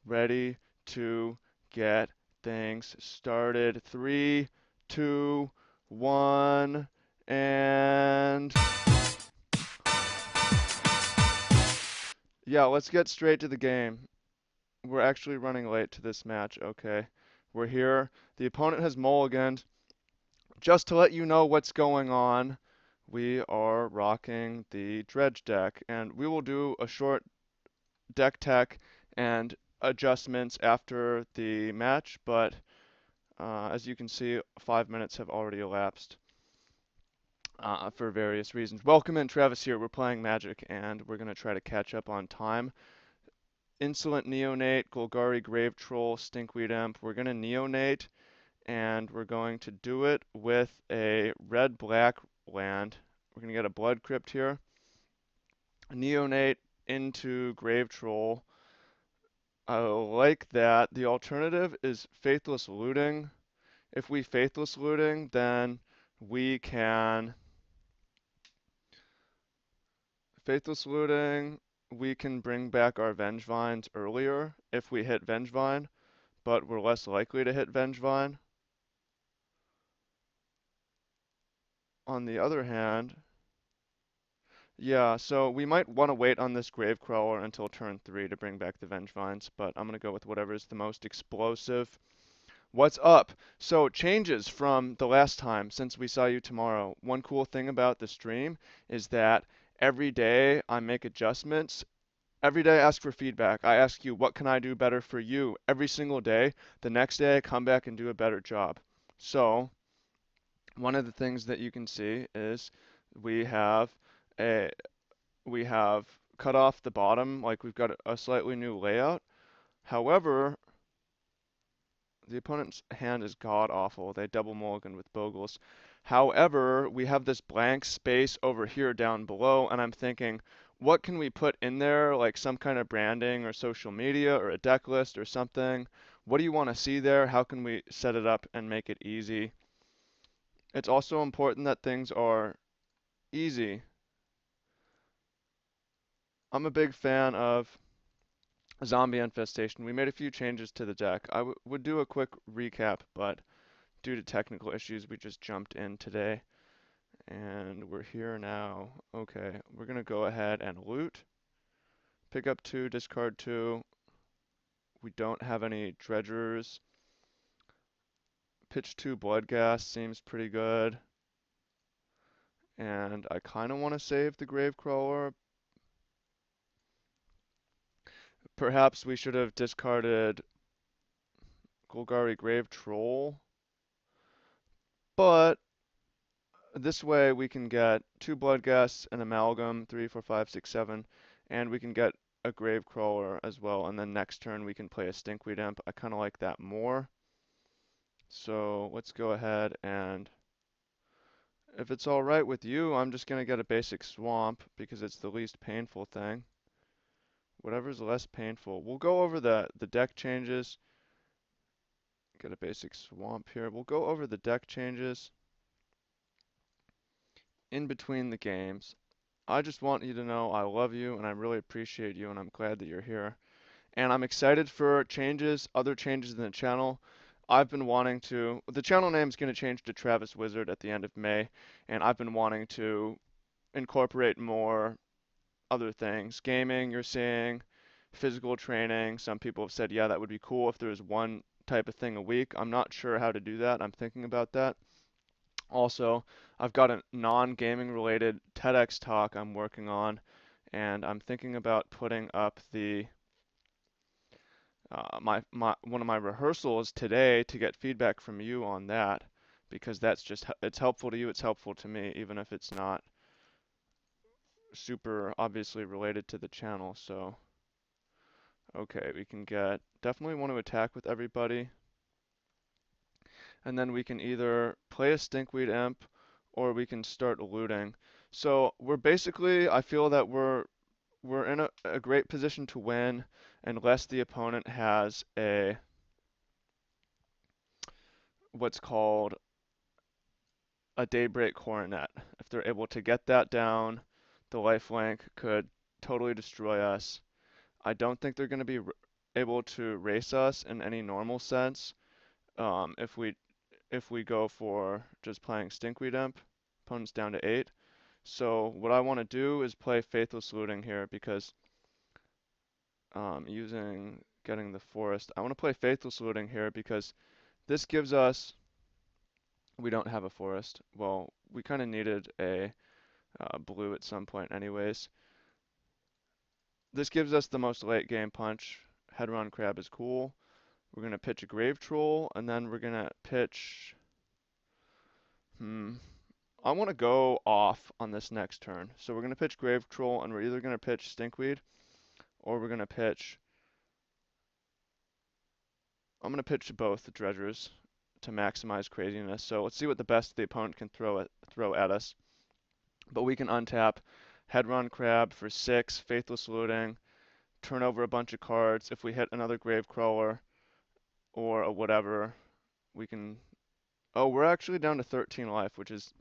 ready to get things started. 3, 2, 1, and yeah, let's get straight to the game. We're actually running late to this match. Okay, we're here. The opponent has mulliganed. Just to let you know what's going on, we are rocking the Dredge deck, and we will do a short deck tech and adjustments after the match, but as you can see, 5 minutes have already elapsed for various reasons. Welcome in, Travis here. We're playing Magic, and we're going to try to catch up on time. Insolent Neonate, Golgari Grave Troll, Stinkweed Imp. We're going to Neonate, and we're going to do it with a red-black land. We're going to get a Blood Crypt here. Neonate into Grave Troll. I like that. The alternative is Faithless Looting. If we Faithless Looting, then we can Faithless Looting, we can bring back our Vengevines earlier if we hit Vengevine, but we're less likely to hit Vengevine. On the other hand, yeah, so we might want to wait on this Gravecrawler until turn 3 to bring back the Vengevines, but I'm going to go with whatever is the most explosive. What's up? So, changes from the last time since we saw you tomorrow. One cool thing about the stream is that every day I make adjustments. Every day I ask for feedback. I ask you, what can I do better for you every single day? The next day I come back and do a better job. So, one of the things that you can see is we have a we have cut off the bottom, like we've got a slightly new layout. However, the opponent's hand is god awful. They double mulligan with Bogles. However, we have this blank space over here down below, and I'm thinking, what can we put in there, like some kind of branding or social media or a deck list or something? What do you want to see there? How can we set it up and make it easy? It's also important that things are easy. I'm a big fan of Zombie Infestation. We made a few changes to the deck. I would do a quick recap, but due to technical issues, we just jumped in today. And we're here now. Okay, we're going to go ahead and loot. Pick up 2, discard 2. We don't have any dredgers. Pitch 2 Bloodghast seems pretty good. And I kind of want to save the Gravecrawler. Perhaps we should have discarded Golgari Grave Troll. But this way we can get 2 Bloodghasts, an Amalgam, 3, 4, 5, 6, 7, and we can get a Gravecrawler as well. And then next turn we can play a Stinkweed Imp. I kind of like that more. So let's go ahead and, if it's alright with you, I'm just going to get a basic Swamp because it's the least painful thing. Whatever's less painful. We'll go over the deck changes. Get a basic Swamp here. We'll go over the deck changes in between the games. I just want you to know I love you and I really appreciate you and I'm glad that you're here. And I'm excited for changes, other changes in the channel. I've been wanting to, the channel name is going to change to Travis Wizard at the end of May, and I've been wanting to incorporate more other things. Gaming, you're seeing, physical training. Some people have said, yeah, that would be cool if there was one type of thing a week. I'm not sure how to do that. I'm thinking about that. Also, I've got a non-gaming related TEDx talk I'm working on, and I'm thinking about putting up the one of my rehearsals today to get feedback from you on that, because that's just it's helpful to you, it's helpful to me, even if it's not super obviously related to the channel. So okay, we can get definitely want to attack with everybody, and then we can either play a Stinkweed Imp or we can start looting. So we're basically, I feel that we're in a great position to win unless the opponent has a what's called a Daybreak Coronet. If they're able to get that down, the lifelink could totally destroy us. I don't think they're going to be able to race us in any normal sense. If we go for just playing Stinkweed Imp, opponent's down to 8. So what I want to do is play Faithless Looting here because using getting the forest, I want to play Faithless Looting here because this gives us. We don't have a forest. Well, we kind of needed a blue at some point, anyways. This gives us the most late game punch. Head-run Crab is cool. We're gonna pitch a Grave Troll, and then we're gonna pitch. I want to go off on this next turn. So we're going to pitch Grave Troll, and we're either going to pitch Stinkweed, or we're going to pitch. I'm going to pitch both Dredgers to maximize craziness. So let's see what the best the opponent can throw at us. But we can untap Head-run Crab for 6, Faithless Looting, turn over a bunch of cards. If we hit another Gravecrawler or a whatever, we can. Oh, we're actually down to 13 life, which is.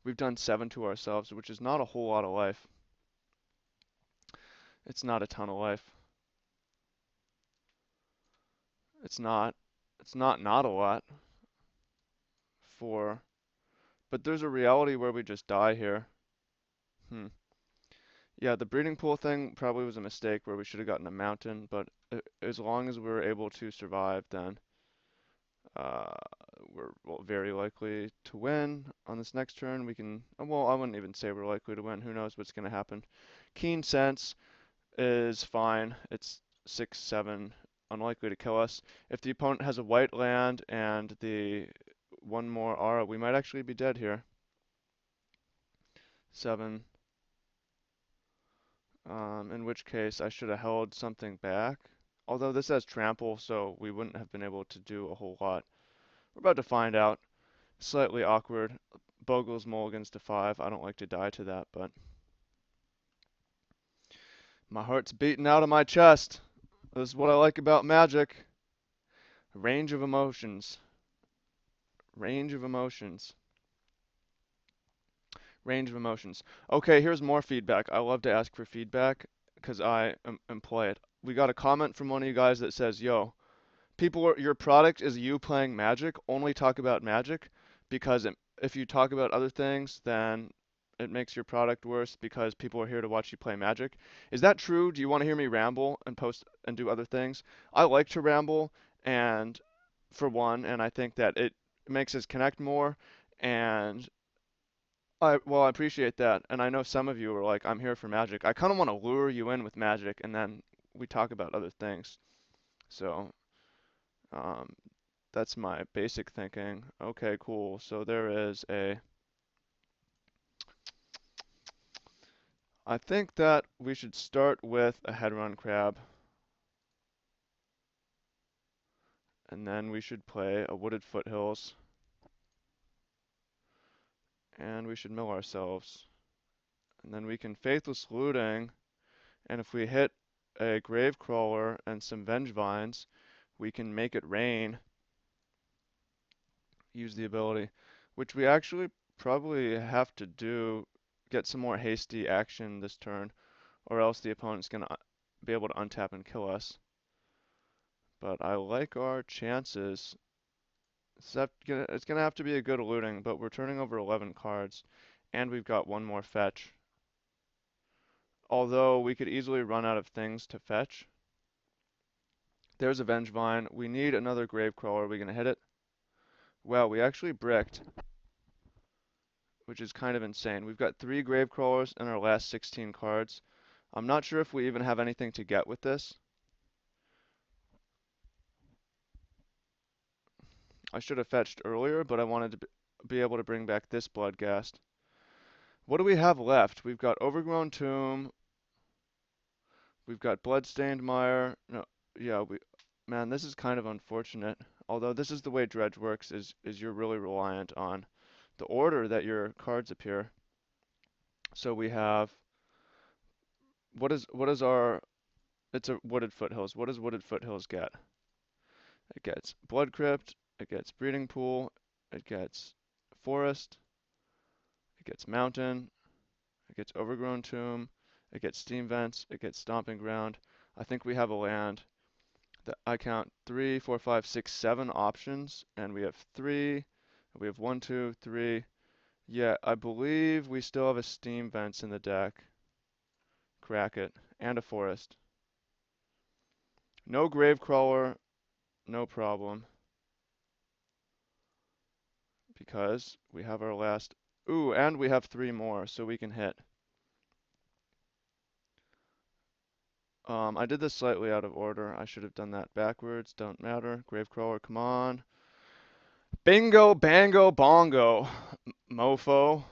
We've done 7 to ourselves, which is not a whole lot of life. It's not a ton of life. It's not. It's not a lot for. But there's a reality where we just die here. Hmm. Yeah, the breeding pool thing probably was a mistake where we should have gotten a mountain, but as long as we're able to survive, then uh, we're very likely to win. On this next turn, we can. Well, I wouldn't even say we're likely to win. Who knows what's going to happen? Keen Sense is fine. It's 6/7, unlikely to kill us. If the opponent has a white land and the one more aura, we might actually be dead here. 7. In which case I should have held something back. Although this has trample, so we wouldn't have been able to do a whole lot. We're about to find out. Slightly awkward. Bogles mulligans to 5. I don't like to die to that, but my heart's beating out of my chest. This is what I like about Magic. Range of emotions. Range of emotions. Range of emotions. Okay, here's more feedback. I love to ask for feedback because I employ it. We got a comment from one of you guys that says, "Yo, your product is you playing Magic. Only talk about Magic because if you talk about other things, then it makes your product worse because people are here to watch you play Magic." Is that true? Do you want to hear me ramble and post and do other things? I like to ramble, and for one, and I think that it makes us connect more, and I appreciate that, and I know some of you are like, I'm here for Magic. I kind of want to lure you in with Magic, and then we talk about other things. So, um, that's my basic thinking. Okay, cool. So there is a. I think that we should start with a head-run crab, and then we should play a wooded foothills, and we should mill ourselves, and then we can faithless looting, and if we hit a Gravecrawler and some Vengevines, we can make it rain. Use the ability, which we actually probably have to do, get some more hasty action this turn, or else the opponent's going to be able to untap and kill us. But I like our chances. It's going to have to be a good looting, but we're turning over 11 cards, and we've got one more fetch. Although we could easily run out of things to fetch. There's a Vengevine. We need another Gravecrawler. Are we going to hit it? Well, we actually bricked, which is kind of insane. We've got 3 Gravecrawlers in our last 16 cards. I'm not sure if we even have anything to get with this. I should have fetched earlier, but I wanted to be able to bring back this Bloodghast. What do we have left? We've got Overgrown Tomb. We've got Bloodstained Mire. No, yeah, man, this is kind of unfortunate. Although this is the way Dredge works, is you're really reliant on the order that your cards appear. So we have what is our it's a Wooded Foothills. What does Wooded Foothills get? It gets Blood Crypt, it gets Breeding Pool, it gets Forest, it gets Mountain, it gets Overgrown Tomb, it gets Steam Vents, it gets Stomping Ground. I think we have a land. I count 3, 4, 5, 6, 7 options, and we have 3. We have 1, 2, 3. Yeah, I believe we still have a steam vents in the deck. Crack it. And a forest. No Gravecrawler, no problem. Because we have our last... Ooh, and we have 3 more, so we can hit. I did this slightly out of order. I should have done that backwards. Don't matter. Gravecrawler, come on. Bingo, bango, bongo. Mofo.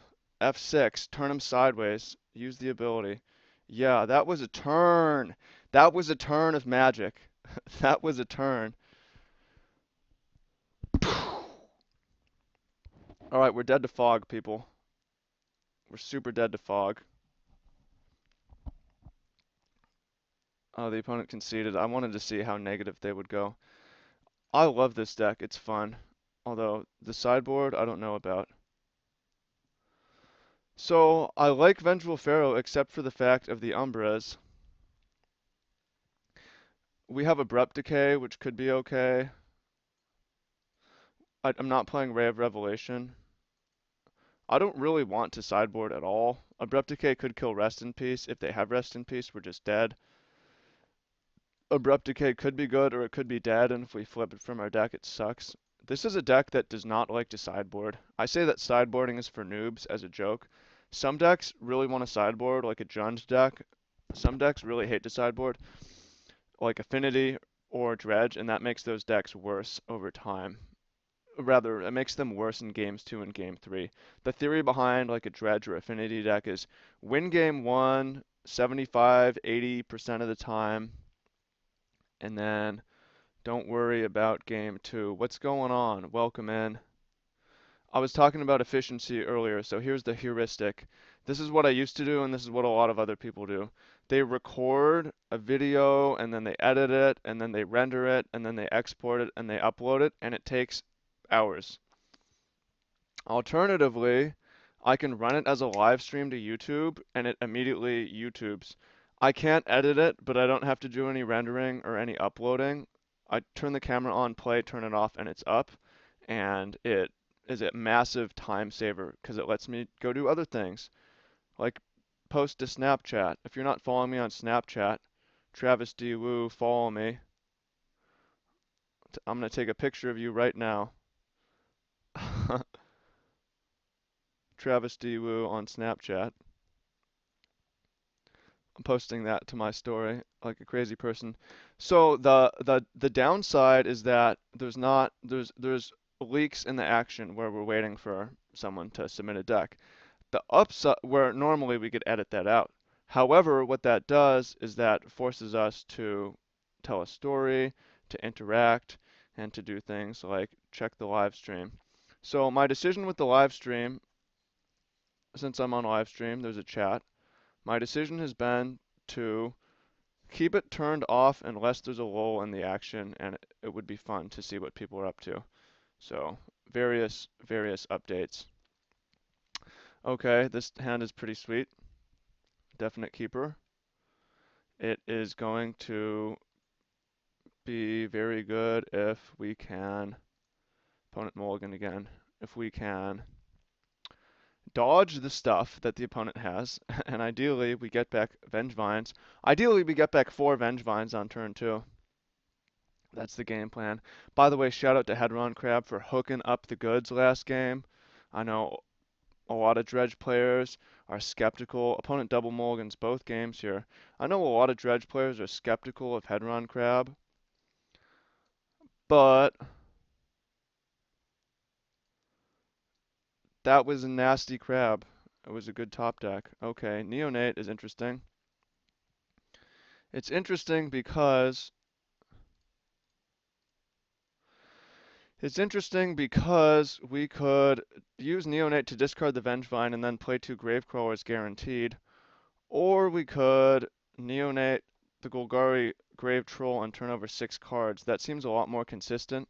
F6. Turn him sideways. Use the ability. Yeah, that was a turn. That was a turn of magic. That was a turn. Alright, we're dead to fog, people. We're super dead to fog. Oh, the opponent conceded. I wanted to see how negative they would go. I love this deck. It's fun. Although, the sideboard, I don't know about. So, I like Vengeful Pharaoh except for the fact of the Umbras. We have Abrupt Decay, which could be okay. I'm not playing Ray of Revelation. I don't really want to sideboard at all. Abrupt Decay could kill Rest in Peace. If they have Rest in Peace, we're just dead. Abrupt Decay could be good or it could be dead, and if we flip it from our deck, it sucks. This is a deck that does not like to sideboard. I say that sideboarding is for noobs as a joke. Some decks really want to sideboard, like a Jund deck. Some decks really hate to sideboard, like Affinity or Dredge, and that makes those decks worse over time. Rather, it makes them worse in games 2 and game 3. The theory behind like a Dredge or Affinity deck is win game 1 75, 80% of the time, and then don't worry about game 2. What's going on? Welcome in. I was talking about efficiency earlier, so here's the heuristic. This is what I used to do, and this is what a lot of other people do. They record a video, and then they edit it, and then they render it, and then they export it, and they upload it, and it takes hours. Alternatively, I can run it as a live stream to YouTube, and it immediately YouTubes. I can't edit it, but I don't have to do any rendering or any uploading. I turn the camera on, play, turn it off, and it's up. And it is a massive time saver because it lets me go do other things, like post to Snapchat. If you're not following me on Snapchat, Travis D. Woo, follow me. I'm going to take a picture of you right now. Travis D. Woo on Snapchat. I'm posting that to my story like a crazy person. So the downside is that there's leaks in the action where we're waiting for someone to submit a deck. The upside where normally we could edit that out. However, what that does is that forces us to tell a story, to interact, and to do things like check the live stream. So my decision with the live stream, since I'm on live stream, there's a chat. My decision has been to keep it turned off unless there's a lull in the action, and it would be fun to see what people are up to. So various updates. Okay, this hand is pretty sweet. Definite keeper. It is going to be very good if we can, opponent mulligan again, if we can dodge the stuff that the opponent has, and ideally we get back Vengevines. Ideally we get back 4 Vengevines on turn 2. That's the game plan. By the way, shout out to Hedron Crab for hooking up the goods last game. I know a lot of Dredge players are skeptical. Opponent double mulligans both games here. I know a lot of Dredge players are skeptical of Hedron Crab, but that was a nasty crab. It was a good top deck. Okay, Neonate is interesting. It's interesting because we could use Neonate to discard the Vengevine and then play 2 Gravecrawlers guaranteed. Or we could Neonate the Golgari Grave Troll and turn over 6 cards. That seems a lot more consistent.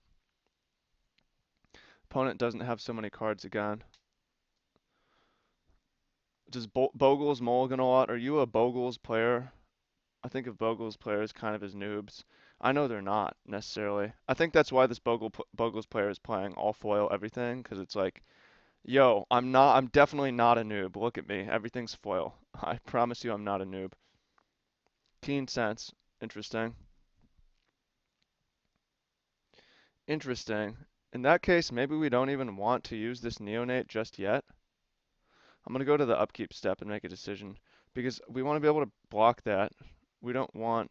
Opponent doesn't have so many cards again. Does Bogles mulligan a lot? Are you a Bogles player? I think of Bogles players kind of as noobs. I know they're not necessarily. I think that's why this Bogles player is playing all foil everything, because it's like, yo, I'm definitely not a noob. Look at me, everything's foil. I promise you, I'm not a noob. Keen sense, interesting, interesting. In that case, maybe we don't even want to use this neonate just yet. I'm gonna go to the upkeep step and make a decision because we want to be able to block that. We don't want.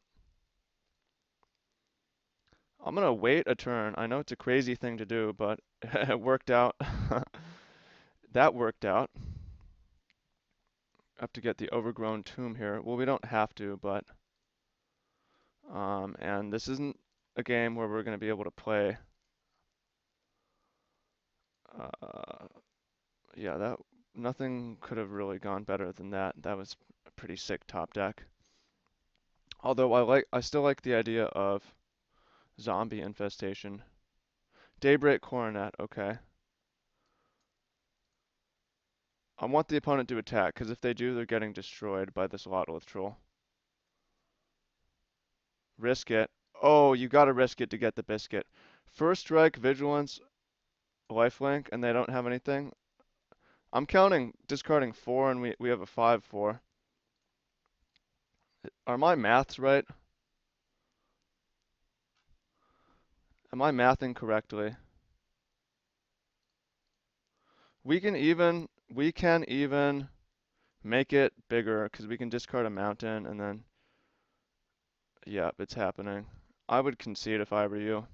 I'm gonna wait a turn. I know it's a crazy thing to do, but it worked out. That worked out. Have to get the overgrown tomb here. Well, we don't have to, but and this isn't a game where we're gonna be able to play. Uh, yeah, that nothing could have really gone better than that. That was a pretty sick top deck. Although I still like the idea of zombie infestation. Daybreak Coronet, okay. I want the opponent to attack, because if they do, they're getting destroyed by this Lotleth Troll. Risk it. Oh, you gotta risk it to get the biscuit. First strike, vigilance, lifelink, and they don't have anything. I'm counting, discarding 4, and we have a 5-4. Are my maths right? Am I mathing correctly? We can even make it bigger, because we can discard a mountain, and then, yeah, it's happening. I would concede if I were you.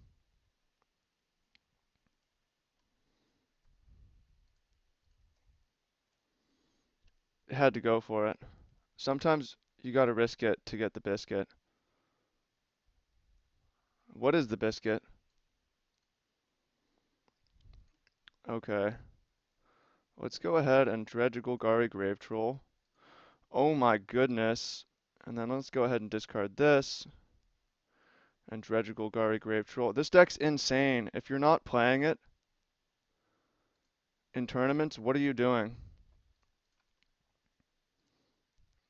Had to go for it. Sometimes you gotta risk it to get the biscuit. What is the biscuit? Okay. Let's go ahead and dredge a Golgari Grave Troll. Oh my goodness. And then let's go ahead and discard this and dredge a Golgari Grave Troll. This deck's insane. If you're not playing it in tournaments, what are you doing?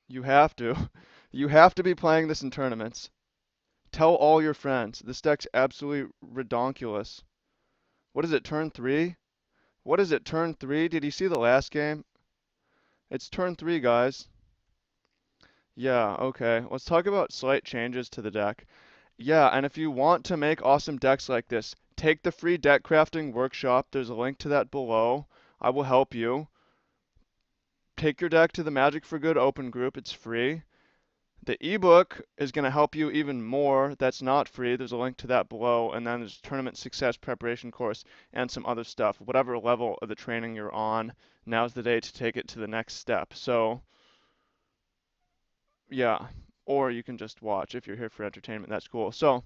You have to. You have to be playing this in tournaments. Tell all your friends. This deck's absolutely redonkulous. What is it, turn 3? What is it, turn 3? Did you see the last game? It's turn 3, guys. Yeah, okay. Let's talk about slight changes to the deck. Yeah, and if you want to make awesome decks like this, take the free deck crafting workshop. There's a link to that below. I will help you. Take your deck to the Magic for Good open group. It's free. The ebook is going to help you even more. That's not free. There's a link to that below. And then there's tournament success preparation course and some other stuff. Whatever level of the training you're on, now's the day to take it to the next step. So, yeah. Or you can just watch if you're here for entertainment. That's cool. So,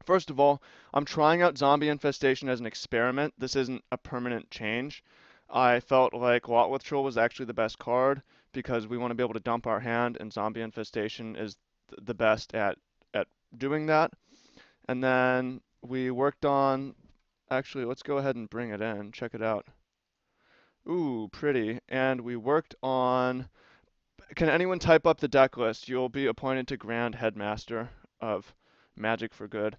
first of all, I'm trying out Zombie Infestation as an experiment. This isn't a permanent change. I felt like Lotleth Troll was actually the best card because we want to be able to dump our hand, and Zombie Infestation is the best at doing that. And then we worked on. Actually, let's go ahead and bring it in. Check it out. Ooh, pretty. And we worked on. Can anyone type up the deck list? You'll be appointed to Grand Headmaster of Magic for Good.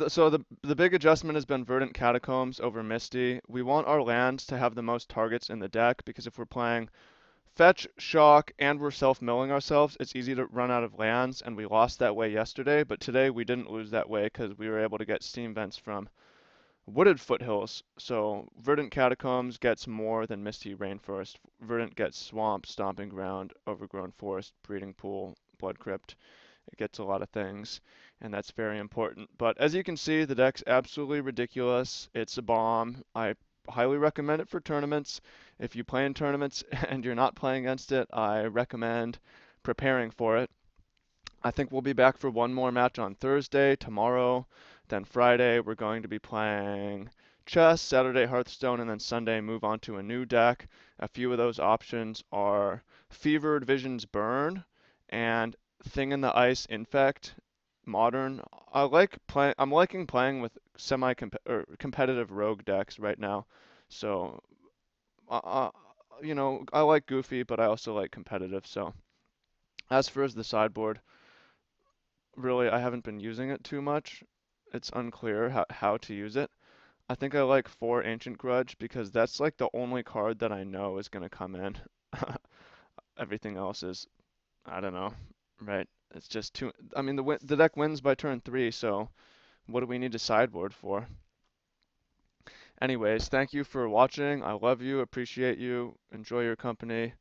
So the big adjustment has been Verdant Catacombs over Misty. We want our lands to have the most targets in the deck because if we're playing Fetch, Shock, and we're self-milling ourselves, it's easy to run out of lands, and we lost that way yesterday, but today we didn't lose that way because we were able to get Steam Vents from Wooded Foothills. So Verdant Catacombs gets more than Misty Rainforest. Verdant gets Swamp, Stomping Ground, Overgrown Forest, Breeding Pool, Blood Crypt. It gets a lot of things, and that's very important. But as you can see, the deck's absolutely ridiculous. It's a bomb. I highly recommend it for tournaments. If you play in tournaments and you're not playing against it, I recommend preparing for it. I think we'll be back for one more match on Thursday, tomorrow, then Friday we're going to be playing chess, Saturday Hearthstone, and then Sunday move on to a new deck. A few of those options are Fevered Visions Burn and Thing in the Ice Infect Modern. I'm liking playing with semi or competitive rogue decks right now. So, uh, uh, I like goofy, but I also like competitive. So, as for the sideboard, really I haven't been using it too much. It's unclear how to use it. I think I like 4 Ancient Grudge because that's like the only card that I know is gonna come in. Everything else is, I don't know, right? It's just too. I mean, the deck wins by turn 3, so what do we need to sideboard for? Anyways, thank you for watching. I love you, appreciate you, enjoy your company,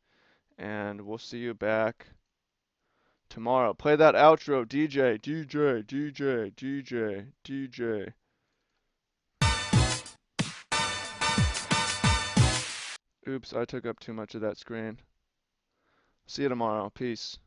and we'll see you back tomorrow. Play that outro, DJ, DJ, DJ, DJ, DJ. Oops, I took up too much of that screen. See you tomorrow. Peace.